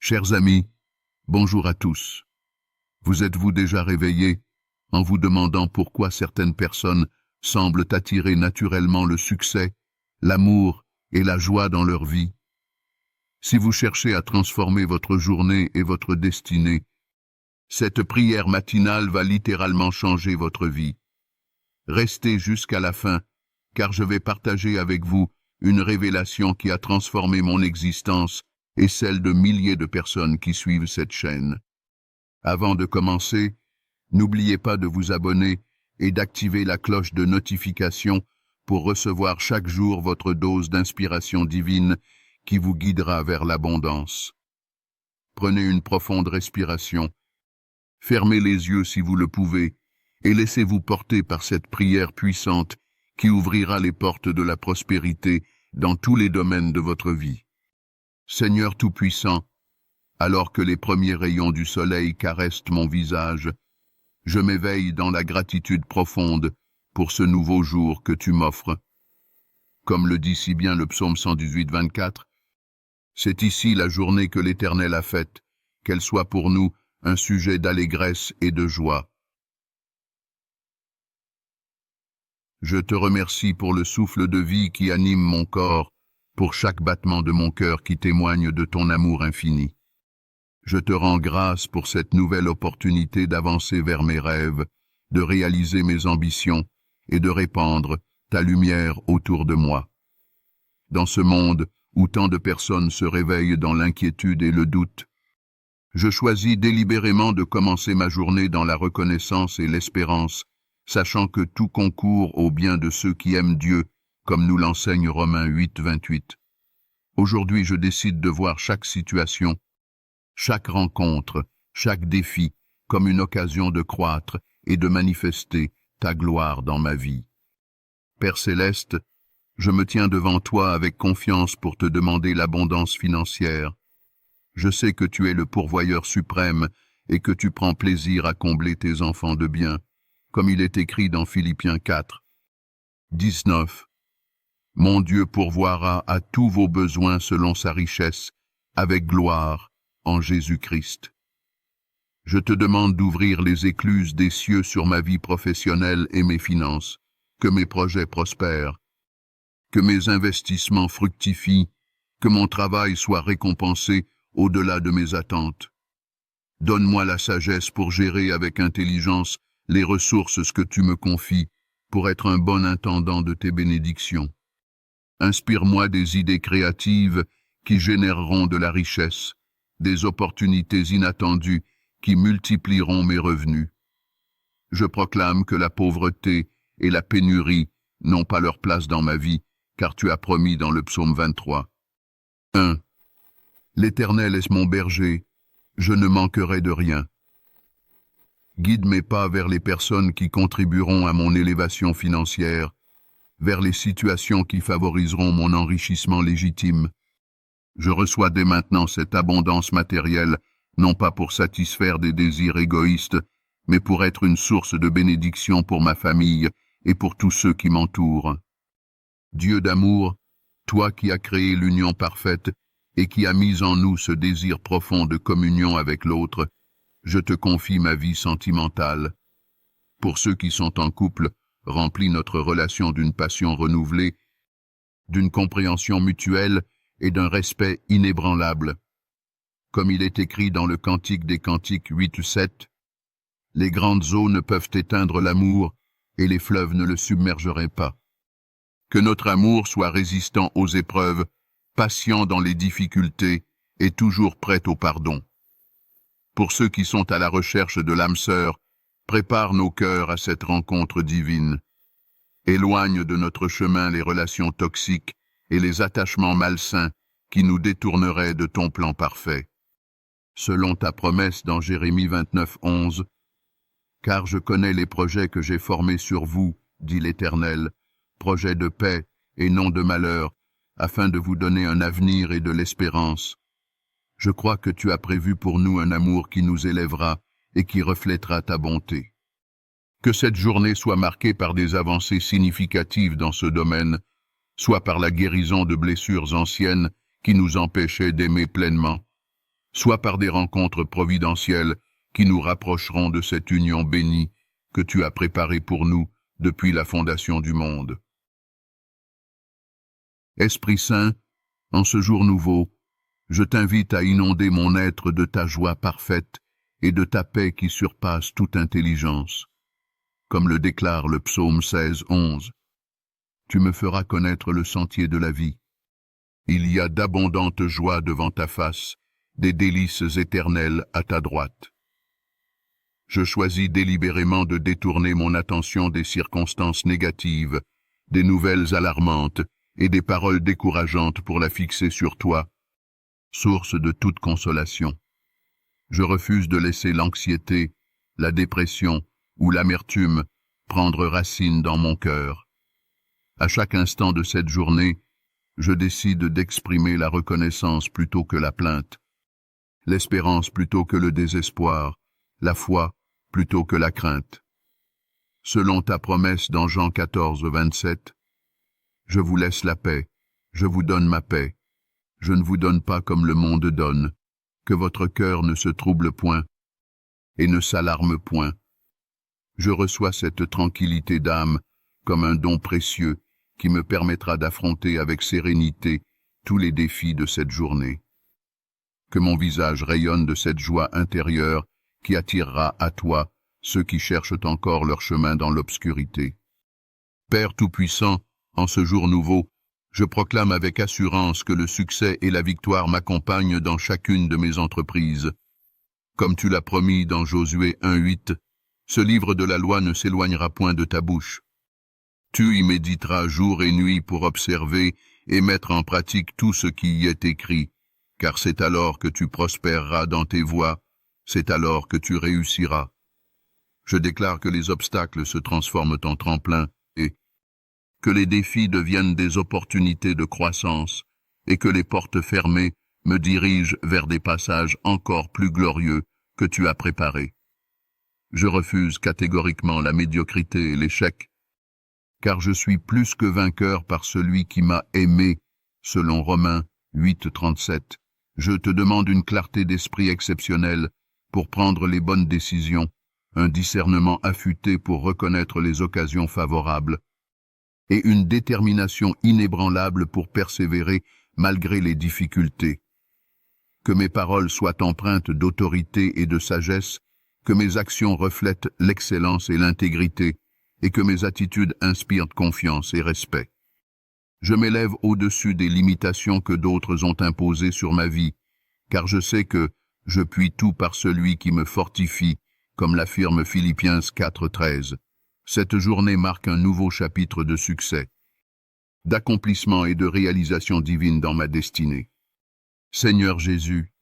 Chers amis, bonjour à tous. Vous êtes-vous déjà réveillés en vous demandant pourquoi certaines personnes semblent attirer naturellement le succès, l'amour et la joie dans leur vie? Si vous cherchez à transformer votre journée et votre destinée, cette prière matinale va littéralement changer votre vie. Restez jusqu'à la fin, car je vais partager avec vous une révélation qui a transformé mon existence et celle de milliers de personnes qui suivent cette chaîne. Avant de commencer, n'oubliez pas de vous abonner et d'activer la cloche de notification pour recevoir chaque jour votre dose d'inspiration divine qui vous guidera vers l'abondance. Prenez une profonde respiration, fermez les yeux si vous le pouvez et laissez-vous porter par cette prière puissante qui ouvrira les portes de la prospérité dans tous les domaines de votre vie. Seigneur Tout-Puissant, alors que les premiers rayons du soleil caressent mon visage, je m'éveille dans la gratitude profonde pour ce nouveau jour que tu m'offres. Comme le dit si bien le psaume 118, 24, c'est ici la journée que l'Éternel a faite, qu'elle soit pour nous un sujet d'allégresse et de joie. Je te remercie pour le souffle de vie qui anime mon corps, pour chaque battement de mon cœur qui témoigne de ton amour infini. Je te rends grâce pour cette nouvelle opportunité d'avancer vers mes rêves, de réaliser mes ambitions et de répandre ta lumière autour de moi. Dans ce monde où tant de personnes se réveillent dans l'inquiétude et le doute, je choisis délibérément de commencer ma journée dans la reconnaissance et l'espérance, sachant que tout concourt au bien de ceux qui aiment Dieu, comme nous l'enseigne Romains 8, 28. Aujourd'hui, je décide de voir chaque situation, chaque rencontre, chaque défi, comme une occasion de croître et de manifester ta gloire dans ma vie. Père Céleste, je me tiens devant toi avec confiance pour te demander l'abondance financière. Je sais que tu es le pourvoyeur suprême et que tu prends plaisir à combler tes enfants de bien, comme il est écrit dans Philippiens 4, 19. Mon Dieu pourvoira à tous vos besoins selon sa richesse, avec gloire, en Jésus-Christ. Je te demande d'ouvrir les écluses des cieux sur ma vie professionnelle et mes finances, que mes projets prospèrent, que mes investissements fructifient, que mon travail soit récompensé au-delà de mes attentes. Donne-moi la sagesse pour gérer avec intelligence les ressources que tu me confies, pour être un bon intendant de tes bénédictions. Inspire-moi des idées créatives qui généreront de la richesse, des opportunités inattendues qui multiplieront mes revenus. Je proclame que la pauvreté et la pénurie n'ont pas leur place dans ma vie, car tu as promis dans le psaume 23. 1. L'Éternel est mon berger, je ne manquerai de rien. Guide mes pas vers les personnes qui contribueront à mon élévation financière, vers les situations qui favoriseront mon enrichissement légitime. Je reçois dès maintenant cette abondance matérielle, non pas pour satisfaire des désirs égoïstes, mais pour être une source de bénédiction pour ma famille et pour tous ceux qui m'entourent. Dieu d'amour, toi qui as créé l'union parfaite et qui as mis en nous ce désir profond de communion avec l'autre, je te confie ma vie sentimentale. Pour ceux qui sont en couple, remplis notre relation d'une passion renouvelée, d'une compréhension mutuelle et d'un respect inébranlable. Comme il est écrit dans le Cantique des Cantiques 8-7, « Les grandes eaux ne peuvent éteindre l'amour et les fleuves ne le submergeraient pas. » Que notre amour soit résistant aux épreuves, patient dans les difficultés et toujours prêt au pardon. Pour ceux qui sont à la recherche de l'âme sœur, prépare nos cœurs à cette rencontre divine. Éloigne de notre chemin les relations toxiques et les attachements malsains qui nous détourneraient de ton plan parfait. Selon ta promesse dans Jérémie 29, 11, « Car je connais les projets que j'ai formés sur vous, dit l'Éternel, projets de paix et non de malheur, afin de vous donner un avenir et de l'espérance. Je crois que tu as prévu pour nous un amour qui nous élèvera et qui reflètera ta bonté. » Que cette journée soit marquée par des avancées significatives dans ce domaine, soit par la guérison de blessures anciennes qui nous empêchaient d'aimer pleinement, soit par des rencontres providentielles qui nous rapprocheront de cette union bénie que tu as préparée pour nous depuis la fondation du monde. Esprit Saint, en ce jour nouveau, je t'invite à inonder mon être de ta joie parfaite et de ta paix qui surpasse toute intelligence. Comme le déclare le psaume 16, 11. Tu me feras connaître le sentier de la vie. Il y a d'abondantes joies devant ta face, des délices éternelles à ta droite. Je choisis délibérément de détourner mon attention des circonstances négatives, des nouvelles alarmantes et des paroles décourageantes pour la fixer sur toi, source de toute consolation. Je refuse de laisser l'anxiété, la dépression ou l'amertume prendre racine dans mon cœur. À chaque instant de cette journée, je décide d'exprimer la reconnaissance plutôt que la plainte, l'espérance plutôt que le désespoir, la foi plutôt que la crainte. Selon ta promesse dans Jean 14, 27, « Je vous laisse la paix, je vous donne ma paix. Je ne vous donne pas comme le monde donne, que votre cœur ne se trouble point et ne s'alarme point. Je reçois cette tranquillité d'âme comme un don précieux qui me permettra d'affronter avec sérénité tous les défis de cette journée. Que mon visage rayonne de cette joie intérieure qui attirera à toi ceux qui cherchent encore leur chemin dans l'obscurité. Père Tout-Puissant, en ce jour nouveau, je proclame avec assurance que le succès et la victoire m'accompagnent dans chacune de mes entreprises. Comme tu l'as promis dans Josué 1:8, ce livre de la loi ne s'éloignera point de ta bouche. Tu y méditeras jour et nuit pour observer et mettre en pratique tout ce qui y est écrit, car c'est alors que tu prospéreras dans tes voies, c'est alors que tu réussiras. Je déclare que les obstacles se transforment en tremplins et que les défis deviennent des opportunités de croissance et que les portes fermées me dirigent vers des passages encore plus glorieux que tu as préparés. Je refuse catégoriquement la médiocrité et l'échec, car je suis plus que vainqueur par celui qui m'a aimé, selon Romains 8:37. Je te demande une clarté d'esprit exceptionnelle pour prendre les bonnes décisions, un discernement affûté pour reconnaître les occasions favorables, et une détermination inébranlable pour persévérer malgré les difficultés. Que mes paroles soient empreintes d'autorité et de sagesse, que mes actions reflètent l'excellence et l'intégrité, et que mes attitudes inspirent confiance et respect. Je m'élève au-dessus des limitations que d'autres ont imposées sur ma vie, car je sais que je puis tout par celui qui me fortifie, comme l'affirme Philippiens 4:13. Cette journée marque un nouveau chapitre de succès, d'accomplissement et de réalisation divine dans ma destinée. Seigneur Jésus,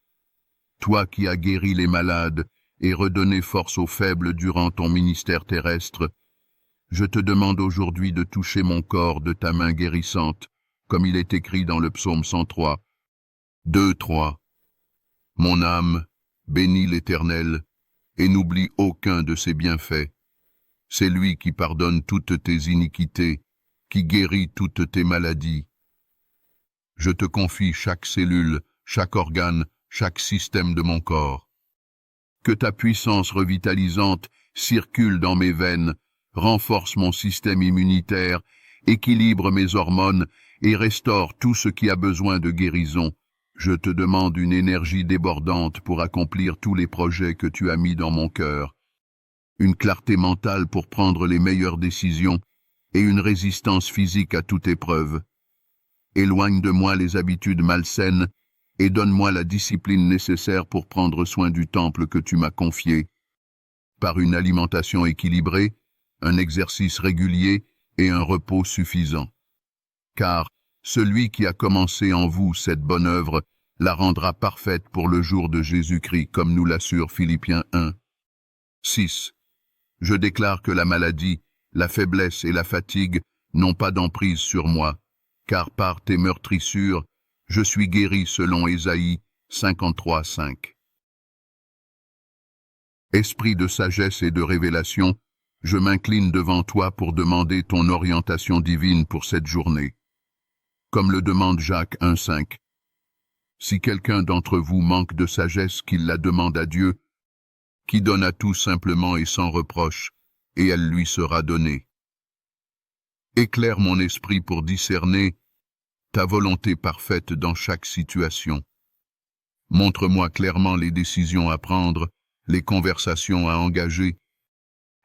toi qui as guéri les malades et redonné force aux faibles durant ton ministère terrestre, je te demande aujourd'hui de toucher mon corps de ta main guérissante, comme il est écrit dans le psaume 103, 2-3. Mon âme, bénis l'Éternel, et n'oublie aucun de ses bienfaits. C'est lui qui pardonne toutes tes iniquités, qui guérit toutes tes maladies. Je te confie chaque cellule, chaque organe, chaque système de mon corps. Que ta puissance revitalisante circule dans mes veines, renforce mon système immunitaire, équilibre mes hormones et restaure tout ce qui a besoin de guérison. Je te demande une énergie débordante pour accomplir tous les projets que tu as mis dans mon cœur, une clarté mentale pour prendre les meilleures décisions et une résistance physique à toute épreuve. Éloigne de moi les habitudes malsaines et donne-moi la discipline nécessaire pour prendre soin du temple que tu m'as confié, par une alimentation équilibrée, un exercice régulier et un repos suffisant. Car celui qui a commencé en vous cette bonne œuvre la rendra parfaite pour le jour de Jésus-Christ, comme nous l'assure Philippiens 1. 6. Je déclare que la maladie, la faiblesse et la fatigue n'ont pas d'emprise sur moi, car par tes meurtrissures, je suis guéri selon Ésaïe 53:5. Esprit de sagesse et de révélation, je m'incline devant toi pour demander ton orientation divine pour cette journée. Comme le demande Jacques 1:5. Si quelqu'un d'entre vous manque de sagesse, qu'il la demande à Dieu, qui donne à tous simplement et sans reproche, et elle lui sera donnée. Éclaire mon esprit pour discerner ta volonté parfaite dans chaque situation. Montre-moi clairement les décisions à prendre, les conversations à engager,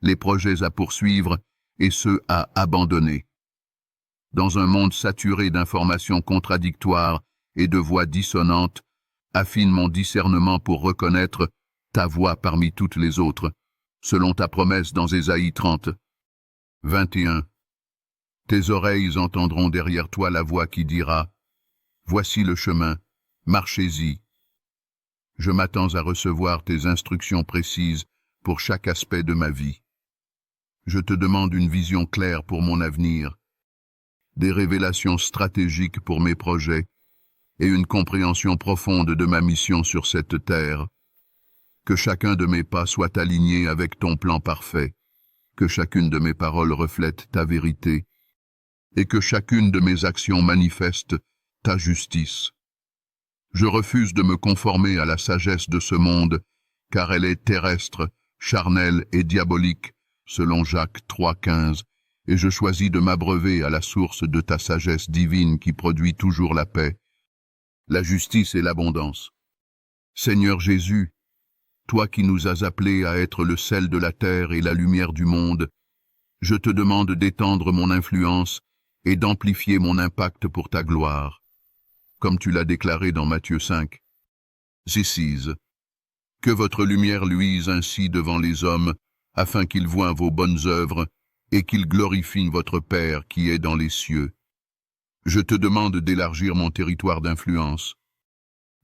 les projets à poursuivre et ceux à abandonner. Dans un monde saturé d'informations contradictoires et de voix dissonantes, affine mon discernement pour reconnaître ta voix parmi toutes les autres, selon ta promesse dans Ésaïe 30. 21. Tes oreilles entendront derrière toi la voix qui dira « Voici le chemin, marchez-y ». Je m'attends à recevoir tes instructions précises pour chaque aspect de ma vie. Je te demande une vision claire pour mon avenir, des révélations stratégiques pour mes projets et une compréhension profonde de ma mission sur cette terre. Que chacun de mes pas soit aligné avec ton plan parfait, que chacune de mes paroles reflète ta vérité et que chacune de mes actions manifeste ta justice. Je refuse de me conformer à la sagesse de ce monde, car elle est terrestre, charnelle et diabolique, selon Jacques 3,15, et je choisis de m'abreuver à la source de ta sagesse divine qui produit toujours la paix, la justice et l'abondance. Seigneur Jésus, toi qui nous as appelés à être le sel de la terre et la lumière du monde, je te demande d'étendre mon influence et d'amplifier mon impact pour ta gloire. Comme tu l'as déclaré dans Matthieu 5. 6. Que votre lumière luise ainsi devant les hommes, afin qu'ils voient vos bonnes œuvres et qu'ils glorifient votre Père qui est dans les cieux. Je te demande d'élargir mon territoire d'influence,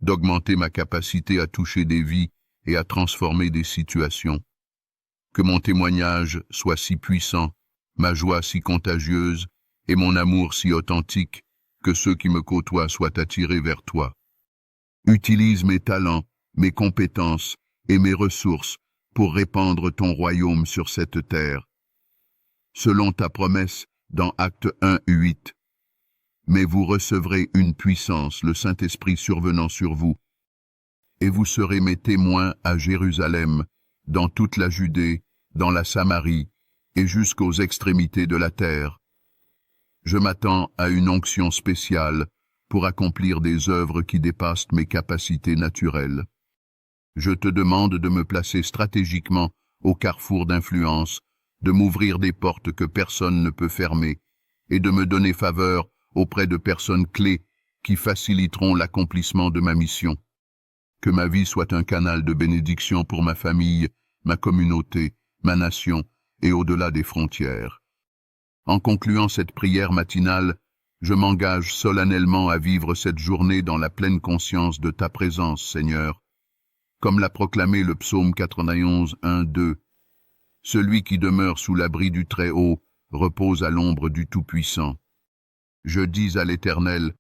d'augmenter ma capacité à toucher des vies et à transformer des situations. Que mon témoignage soit si puissant, ma joie si contagieuse et mon amour si authentique que ceux qui me côtoient soient attirés vers toi. Utilise mes talents, mes compétences et mes ressources pour répandre ton royaume sur cette terre. Selon ta promesse dans Actes 1:8. Mais vous recevrez une puissance, le Saint-Esprit survenant sur vous, et vous serez mes témoins à Jérusalem, dans toute la Judée, dans la Samarie, et jusqu'aux extrémités de la terre. Je m'attends à une onction spéciale pour accomplir des œuvres qui dépassent mes capacités naturelles. Je te demande de me placer stratégiquement au carrefour d'influence, de m'ouvrir des portes que personne ne peut fermer, et de me donner faveur auprès de personnes clés qui faciliteront l'accomplissement de ma mission. Que ma vie soit un canal de bénédiction pour ma famille, ma communauté, ma nation et au-delà des frontières. En concluant cette prière matinale, je m'engage solennellement à vivre cette journée dans la pleine conscience de ta présence, Seigneur. Comme l'a proclamé le psaume 91, 1-2. Celui qui demeure sous l'abri du Très-Haut repose à l'ombre du Tout-Puissant. Je dis à l'Éternel,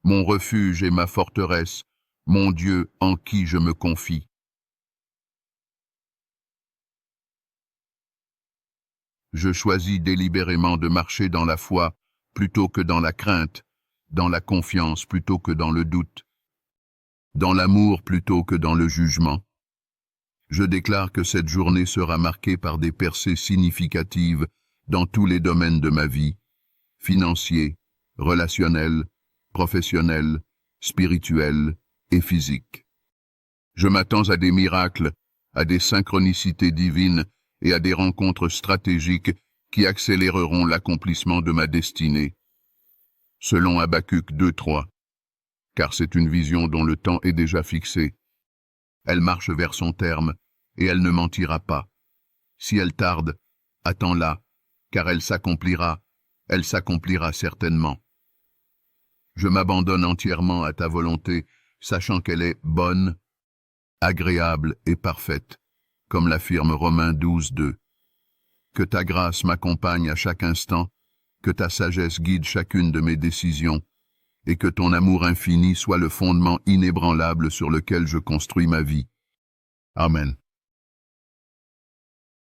mon refuge et ma forteresse, mon Dieu en qui je me confie. Je choisis délibérément de marcher dans la foi plutôt que dans la crainte, dans la confiance plutôt que dans le doute, dans l'amour plutôt que dans le jugement. Je déclare que cette journée sera marquée par des percées significatives dans tous les domaines de ma vie, financier, relationnel, professionnel, spirituel et physique. Je m'attends à des miracles, à des synchronicités divines et à des rencontres stratégiques qui accéléreront l'accomplissement de ma destinée. Selon Habacuc 2:3, car c'est une vision dont le temps est déjà fixé. Elle marche vers son terme, et elle ne mentira pas. Si elle tarde, attends-la, car elle s'accomplira certainement. Je m'abandonne entièrement à ta volonté, sachant qu'elle est bonne, agréable et parfaite, comme l'affirme Romains 12:2. Que ta grâce m'accompagne à chaque instant, que ta sagesse guide chacune de mes décisions, et que ton amour infini soit le fondement inébranlable sur lequel je construis ma vie. Amen.